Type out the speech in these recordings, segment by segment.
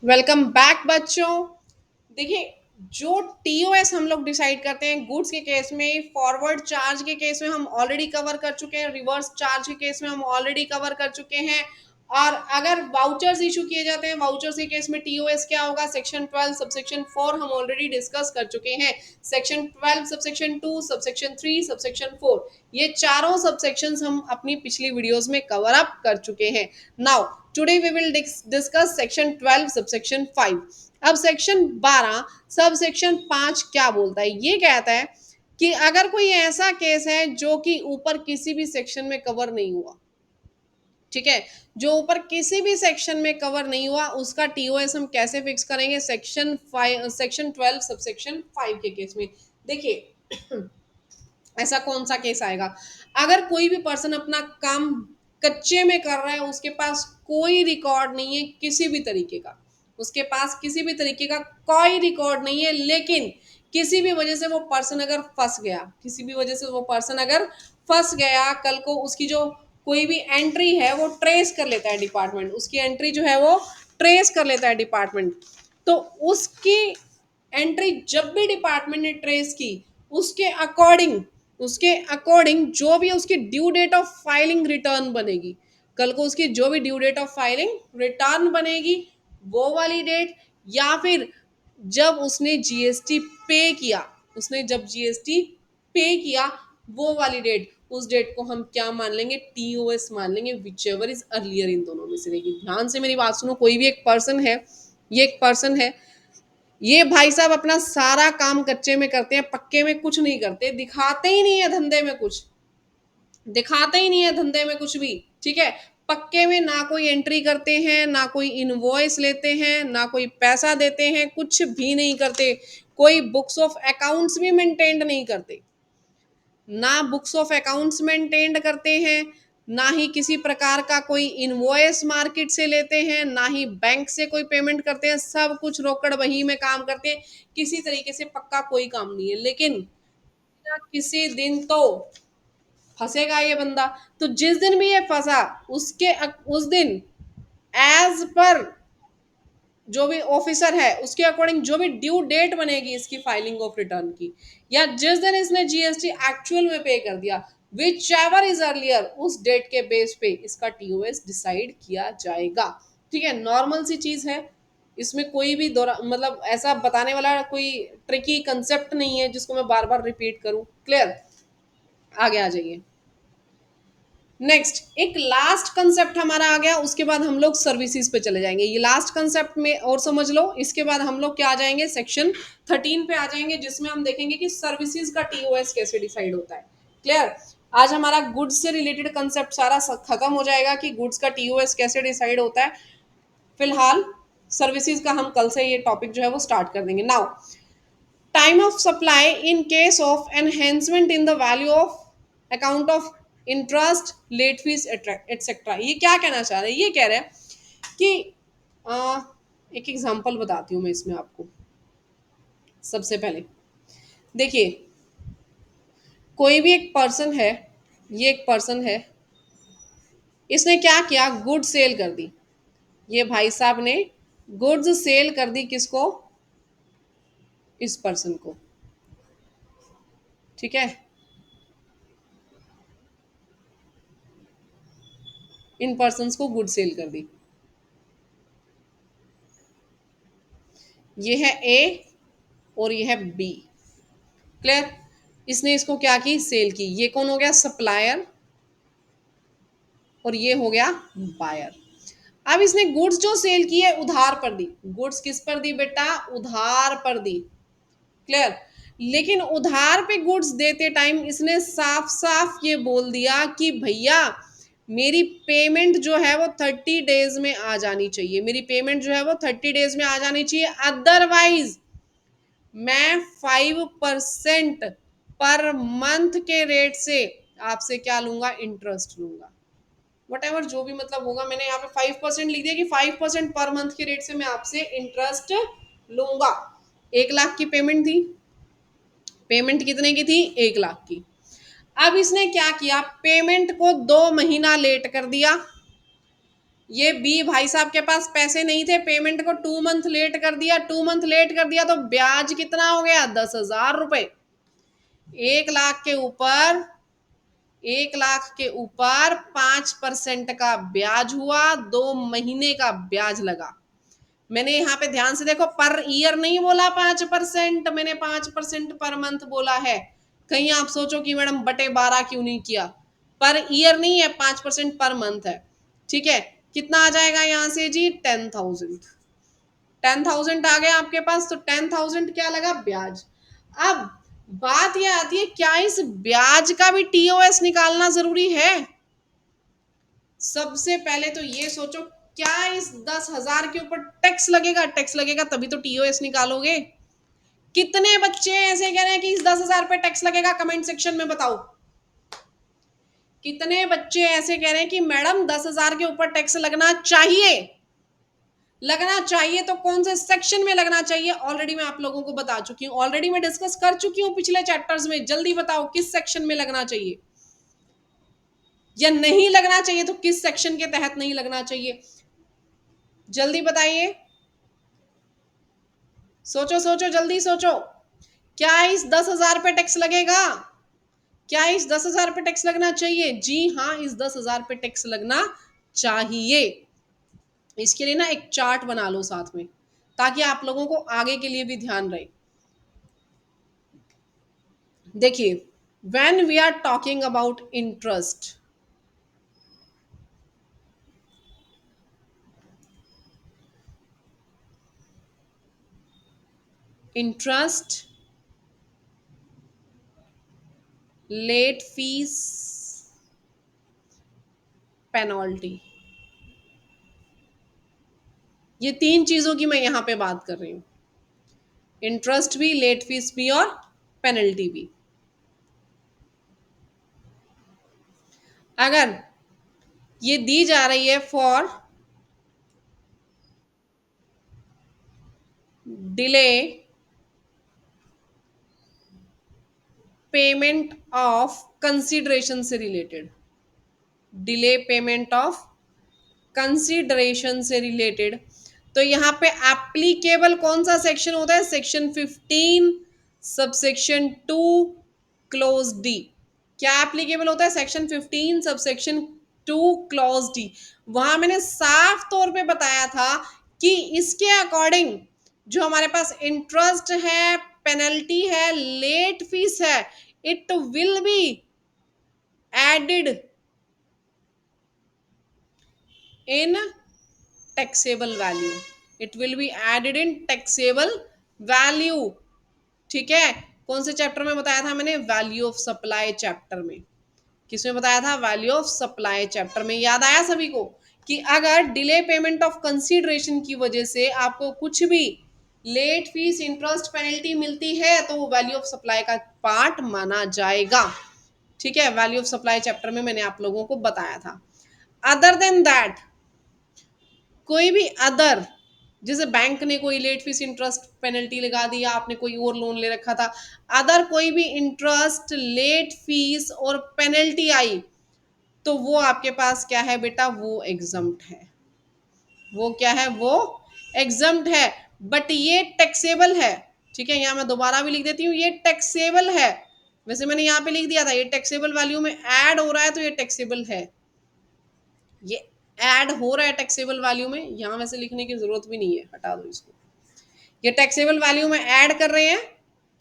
Welcome back बच्चों। देखिए, जो टीओएस हम लोग डिसाइड करते हैं गुड्स के केस में, फॉरवर्ड चार्ज के केस में हम ऑलरेडी कवर कर चुके हैं, रिवर्स चार्ज के केस में हम ऑलरेडी कवर कर चुके हैं। और अगर वाउचर्स इशू किए जाते हैं, वाउचर्स के केस में टीओएस क्या होगा, सेक्शन 12 सबसेक्शन 4 हम ऑलरेडी डिस्कस कर चुके हैं। सेक्शन 12 सबसेक्शन 2 सबसेक्शन 3 सबसेक्शन 4, ये चारों सबसेक्शंस हम अपनी पिछली वीडियोस में कवर अप कर चुके हैं। Now today we will discuss section 12 subsection 5। अब सेक्शन 12 सब सेक्शन 5 क्या बोलता है, ये कहता है कि अगर कोई ऐसा केस है जो कि ऊपर किसी भी सेक्शन में कवर नहीं हुआ, ठीक है, जो ऊपर किसी भी सेक्शन में कवर नहीं हुआ, उसका टीओएस हम कैसे फिक्स करेंगे, सेक्शन 5 सेक्शन 12 सबसेक्शन 5 के केस में। देखिए, ऐसा कौन सा केस आएगा, अगर कोई भी पर्सन अपना काम कच्चे में कर रहा है, उसके पास कोई रिकॉर्ड नहीं है किसी भी तरीके का, उसके पास किसी भी तरीके का कोई रिकॉर्ड नहीं है, लेकिन किसी भी वजह से वो पर्सन अगर फंस गया, किसी भी वजह से वो पर्सन अगर फंस गया, कल को उसकी जो कोई भी एंट्री है वो ट्रेस कर लेता है डिपार्टमेंट, उसकी एंट्री जो है वो ट्रेस कर लेता है डिपार्टमेंट, तो उसकी एंट्री जब भी डिपार्टमेंट ने ट्रेस की, उसके अकॉर्डिंग उसके अकॉर्डिंग जो भी उसकी due date of filing return बनेगी, कल को उसकी जो भी due date of filing return बनेगी, वो वाली डेट, या फिर जब उसने जीएसटी पे किया, उसने जब जीएसटी पे किया, वो वाली डेट, उस डेट को हम क्या मान लेंगे, टीओएस मान लेंगे, which ever is earlier in दोनों में से। देखिए ध्यान से मेरी बात सुनो, कोई भी एक पर्सन है, ये एक पर्सन है, ये भाई साहब अपना सारा काम कच्चे में करते हैं, पक्के में कुछ नहीं करते, दिखाते ही नहीं है धंधे में कुछ, दिखाते ही नहीं है धंधे में कुछ भी, ठीक है। पक्के में ना कोई एंट्री करते हैं, ना कोई इनवॉइस लेते हैं, ना कोई पैसा देते हैं, कुछ भी नहीं करते, कोई बुक्स ऑफ अकाउंट्स भी मेंटेन नहीं करते, ना बुक्स ऑफ अकाउंट्स मेंटेन करते हैं, ना ही किसी प्रकार का कोई इनवॉइस मार्केट से लेते हैं, ना ही बैंक से कोई पेमेंट करते हैं, सब कुछ रोकड़ वही में काम करते हैं, किसी तरीके से पक्का कोई काम नहीं है, लेकिन किसी दिन तो फंसेगा ये बंदा। तो जिस दिन भी ये फंसा, उसके उस दिन एज पर जो भी ऑफिसर है उसके अकॉर्डिंग जो भी ड्यू डेट बनेगी इसकी फाइलिंग ऑफ रिटर्न की, या जिस दिन इसने जीएसटी एक्चुअल में पे कर दिया, विच एवर इज अर्लियर, उस डेट के बेस पे इसका टीओएस डिसाइड किया जाएगा। ठीक है, नॉर्मल सी चीज है, इसमें कोई भी दोरा मतलब ऐसा बताने वाला कोई ट्रिकी कंसेप्ट नहीं है जिसको मैं बार बार रिपीट करूं। क्लियर, आगे आ जाइए। नेक्स्ट एक लास्ट कंसेप्ट हमारा आ गया, उसके बाद हम लोग सर्विसेज पे चले जाएंगे, ये लास्ट कंसेप्ट में और समझ लो, इसके बाद हम लोग क्या आ जाएंगे, सेक्शन 13 पे आ जाएंगे, जिसमें हम देखेंगे कि सर्विसेज का टीओएस कैसे डिसाइड होता है। क्लियर, आज हमारा गुड्स से रिलेटेड कंसेप्ट सारा खत्म हो जाएगा कि गुड्स का टीओएस कैसे डिसाइड होता है। फिलहाल सर्विसेज का हम कल से ये टॉपिक जो है वो स्टार्ट कर देंगे। Now time of supply in case of enhancement in the value of account of interest late fees etcetera, ये क्या कहना चाह रहे हैं, ये कह रहे हैं कि आ, एक एग्जांपल बताती हूँ मैं इसमें आपको। सबसे पहले देखिए, कोई भी एक पर्सन है, ये एक पर्सन है, इसने क्या किया, गुड सेल कर दी, ये भाई साहब ने गुड्स सेल कर दी, किसको, इस पर्सन को, ठीक है, इन पर्सन को गुड सेल कर दी, ये है ए और ये है बी। क्लियर, इसने इसको क्या की, सेल की, ये कौन हो गया, सप्लायर, और ये हो गया बायर। अब इसने गुड्स जो सेल की है उधार पर दी, गुड्स किस पर दी बेटा, उधार पर दी। क्लियर, लेकिन उधार पे गुड्स देते टाइम इसने साफ साफ ये बोल दिया कि भैया मेरी पेमेंट जो है वो 30 डेज में आ जानी चाहिए, मेरी पेमेंट जो है वो 30 डेज में आ जानी चाहिए, अदरवाइज मैं 5% पर मंथ के रेट से आपसे क्या लूंगा, इंटरेस्ट लूंगा, वट एवर जो भी मतलब होगा, मैंने यहाँ पे 5% लिख दिया कि 5% पर मंथ के रेट से मैं आपसे इंटरेस्ट लूंगा। 1 लाख की पेमेंट थी, पेमेंट कितने की थी, 1 लाख की। अब इसने क्या किया, पेमेंट को 2 महीना लेट कर दिया, ये बी भाई साहब के पास पैसे नहीं थे, पेमेंट को 2 मंथ लेट कर दिया, 2 मंथ लेट कर दिया तो ब्याज कितना हो गया? 10,000 रुपए। 1 लाख के ऊपर, 1 लाख के ऊपर 5% का ब्याज हुआ, 2 महीने का ब्याज लगा। मैंने यहाँ पे ध्यान से देखो, पर ईयर नहीं बोला 5%, मैंने 5% पर मंथ बोला है। कहीं आप सोचो कि मैडम बटे 12 क्यों नहीं किया? पर ईयर नहीं है, 5% पर मंथ है। ठीक है, कितना आ जाएगा यहाँ से जी? 10,000। 10,000 आ गया आपके पास, तो 10,000 क्या लगा? ब्याज। अब बात यह आती है, क्या इस ब्याज का भी टीओएस निकालना जरूरी है? सबसे पहले तो ये सोचो, क्या इस 10,000 के ऊपर टैक्स लगेगा? टैक्स लगेगा तभी तो टीओएस निकालोगे। कितने बच्चे ऐसे कह रहे हैं कि इस 10,000 पे टैक्स लगेगा? कमेंट सेक्शन में बताओ। कितने बच्चे ऐसे कह रहे हैं कि मैडम 10,000 के ऊपर टैक्स लगना चाहिए? लगना चाहिए तो कौन से सेक्शन में लगना चाहिए? ऑलरेडी मैं आप लोगों को बता चुकी हूँ, ऑलरेडी मैं डिस्कस कर चुकी हूँ पिछले चैप्टर्स में। जल्दी बताओ किस सेक्शन में लगना चाहिए, या नहीं लगना चाहिए तो किस सेक्शन के तहत नहीं लगना चाहिए? जल्दी बताइए, सोचो सोचो, जल्दी सोचो। क्या इस 10,000 पे टैक्स लगेगा? क्या इस 10,000 पे टैक्स लगना चाहिए? जी हाँ, इस 10,000 पे टैक्स लगना चाहिए। इसके लिए ना एक चार्ट बना लो साथ में, ताकि आप लोगों को आगे के लिए भी ध्यान रहे। देखिए, when we are talking about interest, interest, late fees, penalty, ये 3 चीजों की मैं यहां पे बात कर रही हूं। इंटरेस्ट भी, लेट फीस भी, और पेनल्टी भी। अगर ये दी जा रही है for delay payment of consideration से रिलेटेड, डिले पेमेंट ऑफ कंसिडरेशन से रिलेटेड, तो यहाँ पे एप्लीकेबल कौन सा सेक्शन होता है? Section 15 subsection 2 clause D. क्या एप्लीकेबल होता है? Section 15 subsection 2 clause D. वहां मैंने साफ तौर पे बताया था कि इसके अकॉर्डिंग जो हमारे पास इंटरेस्ट है, पेनल्टी है, लेट फीस है, it will be added in taxable value. It will be added in taxable value. ठीक है, कौन से चैप्टर में बताया था मैंने? वैल्यू ऑफ सप्लाई चैप्टर में। किसमें बताया था? वैल्यू ऑफ सप्लाई चैप्टर में। याद आया सभी को कि अगर डिले पेमेंट ऑफ कंसीडरेशन की वजह से आपको कुछ भी लेट फीस, इंटरेस्ट, पेनल्टी मिलती है तो वो वैल्यू ऑफ सप्लाई का पार्ट माना जाएगा। ठीक है, वैल्यू ऑफ सप्लाई चैप्टर में मैंने आप लोगों को बताया था। अदर देन दैट, कोई भी अदर, जैसे बैंक ने कोई लेट फीस, इंटरेस्ट, पेनल्टी लगा दिया, आपने कोई और लोन ले रखा था, अदर कोई भी इंटरेस्ट, लेट फीस और पेनल्टी आई, तो वो आपके पास क्या है बेटा? वो एग्जम्प्ट है। वो क्या है? वो एग्जम्प्ट है। बट ये टैक्सेबल है। ठीक है, यहाँ मैं दोबारा भी लिख देती हूँ, ये टैक्सेबल है। वैसे मैंने यहाँ पे लिख दिया था ये टैक्सेबल वैल्यू में ऐड हो रहा है, तो ये टैक्सेबल है। ये ऐड हो रहा है टैक्सेबल वैल्यू में, यहाँ वैसे लिखने की जरूरत भी नहीं है, हटा दो इसको। ये टैक्सेबल वैल्यू में ऐड कर रहे हैं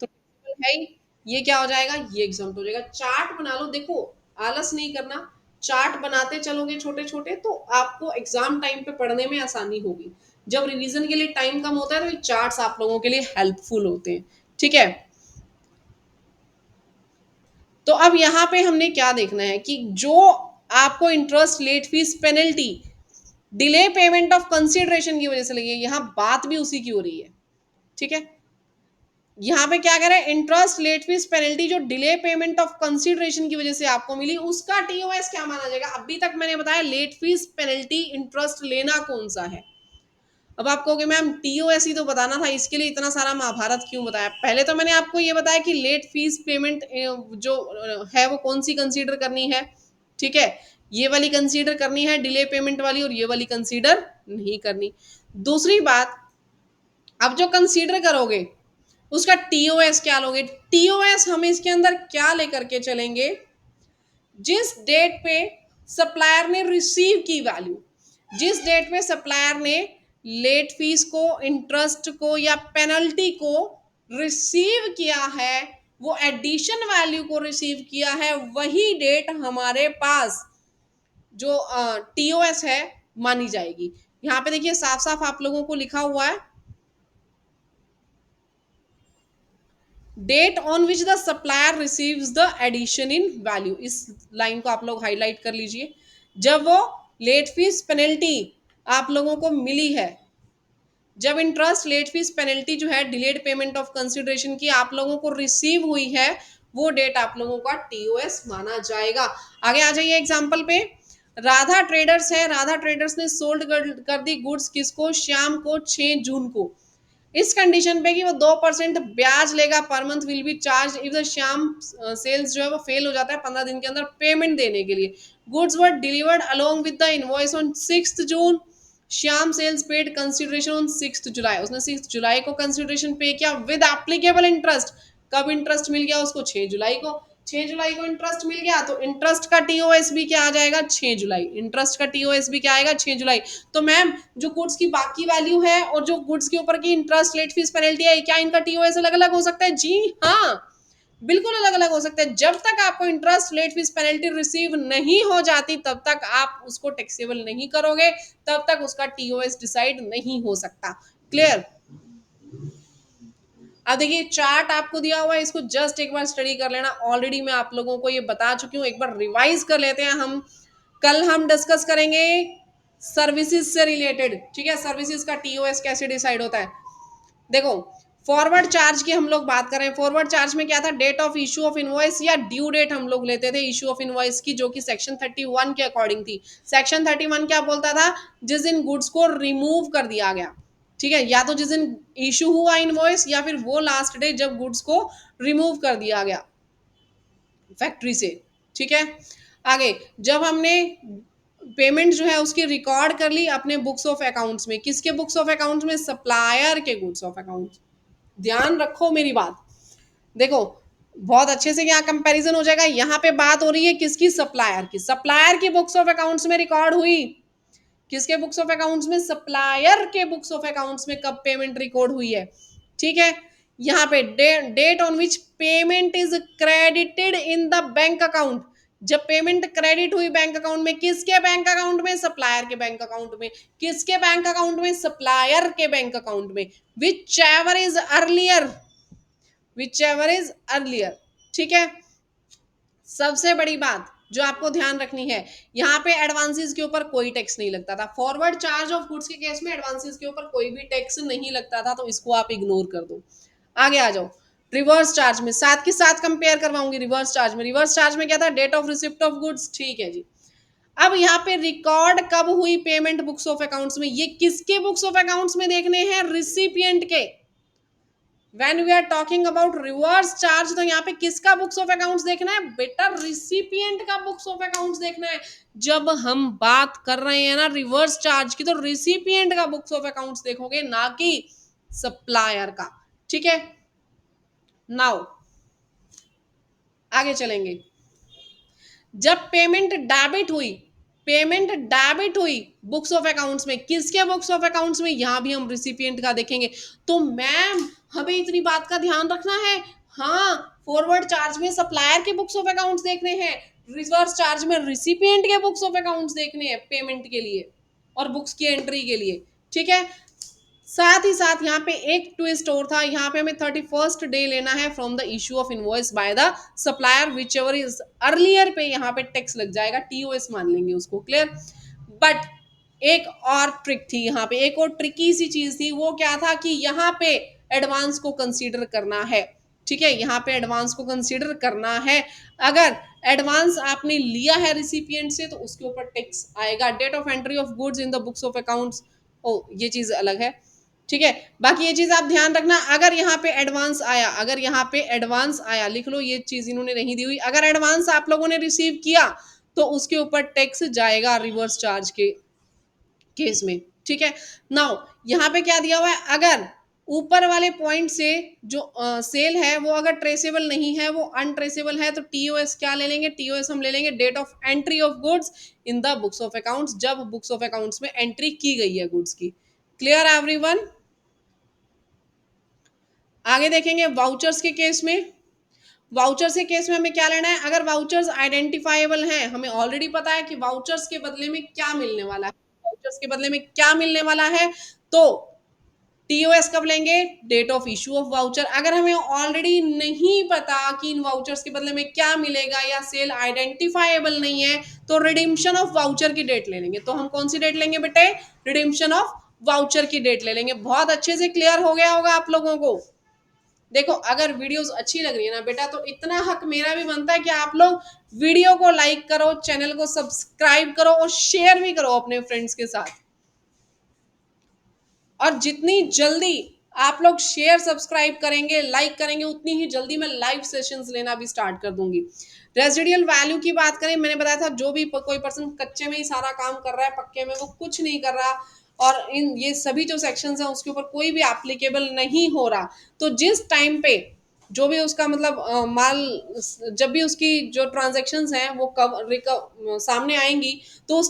तो taxable है ही। ये क्या हो जाएगा? ये एग्जम्प्ट हो जाएगा। चार्ट बना लो, देखो आलस नहीं करना, चार्ट बनाते चलोगे छोटे छोटे, तो आपको एग्जाम टाइम पे पढ़ने में आसानी होगी। जब रिवीजन के लिए टाइम कम होता है तो ये चार्ट्स आप लोगों के लिए हेल्पफुल होते हैं। ठीक है, तो अब यहाँ पे हमने क्या देखना है कि जो आपको interest, late fees, penalty delay payment of consideration की वजह से लगी है, यहाँ बात भी उसी की हो रही है। ठीक है, यहाँ पे क्या कह रहे हैं? इंटरेस्ट, लेट फीस, पेनल्टी जो डिले पेमेंट ऑफ कंसिडरेशन की वजह से आपको मिली, उसका टीओएस क्या माना जाएगा? अभी तक मैंने बताया लेट फीस, पेनल्टी, इंटरेस्ट लेना कौन सा है। अब आप कहोगे मैम टीओएस ही तो बताना था, इसके लिए इतना सारा महाभारत क्यों बताया? पहले तो मैंने आपको ये बताया कि लेट फीस पेमेंट जो है वो कौन सी कंसीडर करनी है, ठीक है, ये वाली कंसीडर करनी है डिले पेमेंट वाली, और ये वाली कंसीडर नहीं करनी। दूसरी बात, अब जो कंसीडर करोगे उसका टीओएस क्या लोगे? टीओएस हम इसके अंदर क्या लेकर के चलेंगे? जिस डेट पे सप्लायर ने रिसीव की वैल्यू, जिस डेट पे सप्लायर ने लेट फीस को, इंटरेस्ट को या पेनल्टी को रिसीव किया है, वो एडिशन वैल्यू को रिसीव किया है, वही डेट हमारे पास जो टीओएस है मानी जाएगी। यहां पे देखिए साफ साफ आप लोगों को लिखा हुआ है, date on which the supplier receives the addition in value. इस लाइन को आप लोग हाईलाइट कर लीजिए। जब वो लेट फीस पेनल्टी आप लोगों को मिली है, जब इंटरेस्ट लेट फीस पेनल्टी जो है डिलेड पेमेंट ऑफ कंसिडरेशन की आप लोगों को रिसीव हुई है, वो डेट आप लोगों का टीओएस माना जाएगा। आगे आ जाइए एग्जांपल पे। राधा ट्रेडर्स है, राधा ट्रेडर्स ने सोल्ड कर दी गुड्स किसको? श्याम को 6 जून को। इस कंडीशन पे कि वो 2% ब्याज लेगा per month will be charge if the Shyam sales जो है वो फेल हो जाता है 15 दिन के अंदर पेमेंट देने के लिए। Goods were delivered along with the invoice on 6 June. Shyam sales paid consideration on 6 July. उसने 6 जुलाई को कंसिडरेशन पे किया विद एप्लीकेबल इंटरेस्ट। कब इंटरेस्ट मिल गया उसको? 6 जुलाई को। 6 जुलाई को इंटरेस्ट मिल गया तो इंटरेस्ट का टीओएस भी क्या आ जाएगा? 6 जुलाई। इंटरेस्ट का टीओएस भी क्या आएगा? 6 जुलाई। तो मैम जो गुड्स की बाकी वैल्यू है और जो गुड्स के ऊपर की इंटरेस्ट लेट फीस पेनल्टी है, क्या इनका टीओएस अलग अलग हो सकता है? जी हाँ, बिल्कुल अलग अलग हो सकते हैं। जब तक आपको interest late fees penalty receive नहीं हो जाती तब तक आप उसको टैक्सेबल नहीं करोगे, तब तक उसका टीओएस डिसाइड नहीं हो सकता। क्लियर? अब देखिए चार्ट आपको दिया हुआ है, इसको जस्ट एक बार स्टडी कर लेना। ऑलरेडी मैं आप लोगों को ये बता चुकी हूँ, एक बार रिवाइज कर लेते हैं हम। कल हम डिस्कस करेंगे सर्विसेज से रिलेटेड, ठीक है? सर्विसेज का टीओएस कैसे डिसाइड होता है। देखो फॉरवर्ड चार्ज की हम लोग बात करें, फॉरवर्ड चार्ज में क्या था? Date of issue of invoice या ड्यू डेट हम लोग लेते थे इशू ऑफ इनवॉइस की, जो कि सेक्शन 31 के अकॉर्डिंग थी। सेक्शन 31 क्या बोलता था? जिस दिन गुड्स को रिमूव कर दिया गया, ठीक है, या तो जिस दिन इशू हुआ इनवॉइस या फिर वो लास्ट डे जब गुड्स को रिमूव कर दिया गया फैक्ट्री से, ठीक है। आगे जब हमने पेमेंट जो है उसकी रिकॉर्ड कर ली अपने बुक्स ऑफ अकाउंट्स में, किसके बुक्स ऑफ अकाउंट्स में? सप्लायर के गुड्स ऑफ अकाउंट्स। ध्यान रखो मेरी बात। देखो बहुत अच्छे से यहाँ कंपैरिजन हो जाएगा। यहाँ पे बात हो रही है किसकी? सप्लायर की। सप्लायर की बुक्स ऑफ अकाउंट्स में रिकॉर्ड हुई, किसके बुक्स ऑफ अकाउंट्स में? सप्लायर के बुक्स ऑफ अकाउंट्स में कब पेमेंट रिकॉर्ड हुई है, ठीक है। यहाँ पे date on which payment is credited in the bank account. जब पेमेंट क्रेडिट हुई बैंक अकाउंट में, किसके बैंक अकाउंट में? सप्लायर के बैंक अकाउंट में। किसके बैंक अकाउंट में? सप्लायर के बैंक अकाउंट में। Whichever is earlier, whichever is earlier, ठीक है। सबसे बड़ी बात जो आपको ध्यान रखनी है, यहाँ पे एडवांसेस के ऊपर कोई टैक्स नहीं लगता था। फॉरवर्ड चार्ज ऑफ गुड्स के केस में एडवांसेस के ऊपर कोई भी टैक्स नहीं लगता था, तो इसको आप इग्नोर कर दो। आगे आ जाओ। रिवर्स चार्ज में साथ के साथ कंपेयर करवाऊंगी। रिवर्स चार्ज में, रिवर्स चार्ज में क्या था? Date of receipt of goods, ठीक है जी। अब यहाँ पे रिकॉर्ड कब हुई पेमेंट बुक्स ऑफ अकाउंट्स में? ये किसके बुक्स ऑफ अकाउंट्स में देखने हैं? रिसिपिएंट के। When we are talking about reverse charge तो यहाँ पे किसका बुक्स ऑफ अकाउंट्स देखना है? बेटा रिसिपिएंट का बुक्स ऑफ अकाउंट्स देखना है। जब हम बात कर रहे हैं ना रिवर्स चार्ज की, तो रिसिपिएंट का बुक्स ऑफ अकाउंट्स देखोगे, ना कि सप्लायर का, ठीक है। नाउ आगे चलेंगे। जब पेमेंट डेबिट हुई, पेमेंट डेबिट हुई बुक्स ऑफ अकाउंट्स में, किसके बुक्स ऑफ अकाउंट्स में? यहां भी हम रिसिपिएंट का देखेंगे। तो मैम हमें इतनी बात का ध्यान रखना है, हाँ फॉरवर्ड चार्ज में सप्लायर के बुक्स ऑफ अकाउंट्स देखने हैं, रिवर्स चार्ज में रिसिपिएंट के बुक्स ऑफ अकाउंट्स देखने हैं पेमेंट के लिए और बुक्स की एंट्री के लिए, ठीक है। साथ ही साथ यहाँ पे एक ट्विस्ट और था, यहाँ पे हमें 31st डे लेना है from the issue of invoice by the supplier which ever is earlier पे यहाँ पे टैक्स लग जाएगा, टीओएस मान लेंगे उसको। क्लियर? बट एक और ट्रिक थी यहाँ पे, एक और ट्रिकी सी चीज थी। वो क्या था कि यहाँ पे एडवांस को कंसीडर करना है, ठीक है। यहाँ पे एडवांस को कंसीडर करना है। अगर एडवांस आपने लिया है रिसिपिएंट से तो उसके ऊपर टैक्स आएगा। Date of entry of goods in the books of accounts, ओ ये चीज अलग है, ठीक है। बाकी ये चीज आप ध्यान रखना, अगर यहाँ पे एडवांस आया, अगर यहाँ पे एडवांस आया, लिख लो ये चीज इन्होंने नहीं दी हुई, अगर एडवांस आप लोगों ने रिसीव किया तो उसके ऊपर टैक्स जाएगा रिवर्स चार्ज के केस में। ठीक है, नाउ यहाँ पे क्या दिया हुआ है, अगर ऊपर वाले पॉइंट से जो सेल है वो अगर ट्रेसेबल नहीं है, वो अनट्रेसेबल है, तो टीओएस क्या ले लेंगे, टीओएस हम ले लेंगे date of entry of goods in the books of accounts, जब बुक्स ऑफ अकाउंट्स में एंट्री की गई है गुड्स की। Clear everyone? आगे देखेंगे वाउचर्स के केस में। वाउचर्स के केस में हमें क्या लेना है, अगर वाउचर्स आइडेंटिफाइबल हैं, हमें ऑलरेडी पता है कि वाउचर्स के बदले में क्या मिलने वाला है, वाउचर्स के बदले में क्या मिलने वाला है, तो टीओएस कब लेंगे, date of issue of voucher. अगर हमें ऑलरेडी नहीं पता कि इन वाउचर्स के बदले में क्या मिलेगा या सेल आइडेंटिफाइबल नहीं है, तो रिडीम्पशन ऑफ वाउचर की डेट ले लेंगे। तो हम कौन सी डेट लेंगे बेटे, रिडीम्पशन ऑफ वाउचर की डेट ले लेंगे। बहुत अच्छे से क्लियर हो गया होगा आप लोगों को। देखो अगर वीडियोस अच्छी लग रही है ना बेटा, तो इतना हक मेरा भी बनता है कि आप लोग वीडियो को लाइक करो, चैनल को सब्सक्राइब करो और शेयर भी करो अपने फ्रेंड्स के साथ। और जितनी जल्दी आप लोग शेयर सब्सक्राइब करेंगे, लाइक करेंगे, उतनी ही जल्दी मैं लाइव सेशंस लेना भी स्टार्ट कर दूंगी। रेजिडियल वैल्यू की बात करें, मैंने बताया था जो भी कोई पर्सन कच्चे में ही सारा काम कर रहा है, पक्के में वो कुछ नहीं कर रहा, और इन ये सभी जो सेक्शंस हैं उसके ऊपर कोई भी एप्लीकेबल नहीं हो रहा, तो जिस टाइम पे जो भी उसका मतलब माल, जब भी उसकी जो ट्रांजेक्शन्स हैं वो सामने आएंगी, तो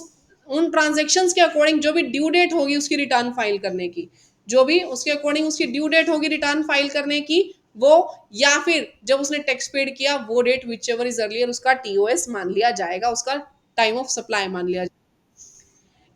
उन ट्रांजेक्शन्स के अकॉर्डिंग जो भी ड्यू डेट होगी उसकी रिटर्न फाइल करने की, जो भी उसके अकॉर्डिंग उसकी ड्यू डेट होगी रिटर्न फाइल करने की, वो या फिर जब उसने टैक्स पेड किया वो date whichever is earlier उसका टीओएस मान लिया जाएगा, उसका टाइम ऑफ सप्लाई मान लिया जाएगा।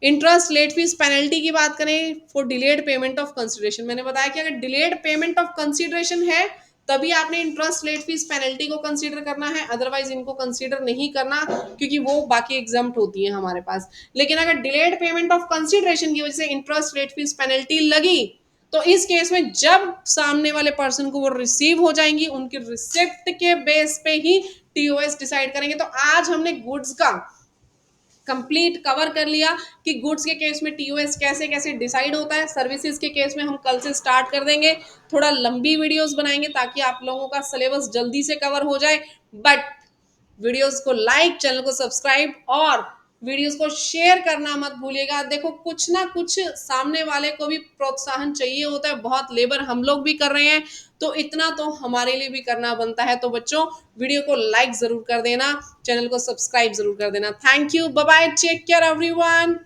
इंटरेस्ट लेट फीस पेनल्टी की बात करें for delayed payment of consideration, मैंने बताया कि अगर डिलेड पेमेंट ऑफ कंसिडरेशन है तभी आपने इंटरेस्ट लेट फीस पेनल्टी को कंसीडर करना है, अदरवाइज इनको कंसीडर नहीं करना, क्योंकि वो बाकी एग्जाम्प्ट होती है हमारे पास। लेकिन अगर डिलेड पेमेंट ऑफ कंसिडरेशन की वजह से इंटरेस्ट लेट फीस पेनल्टी लगी, तो इस केस में जब सामने वाले पर्सन को वो रिसीव हो जाएंगी, उनकी रिसिप्ट के बेस पे ही टीओएस डिसाइड करेंगे। तो आज हमने गुड्स का कंप्लीट कवर कर लिया कि गुड्स के केस में टीओएस कैसे कैसे डिसाइड होता है। सर्विसेज के केस में हम कल से स्टार्ट कर देंगे, थोड़ा लंबी वीडियोस बनाएंगे ताकि आप लोगों का सिलेबस जल्दी से कवर हो जाए। बट वीडियोस को लाइक, चैनल को सब्सक्राइब और वीडियोस को शेयर करना मत भूलिएगा। देखो कुछ ना कुछ सामने वाले को भी प्रोत्साहन चाहिए होता है, बहुत लेबर हम लोग भी कर रहे हैं, तो इतना तो हमारे लिए भी करना बनता है। तो बच्चों वीडियो को लाइक जरूर कर देना, चैनल को सब्सक्राइब जरूर कर देना। Thank you, bye bye, take care everyone.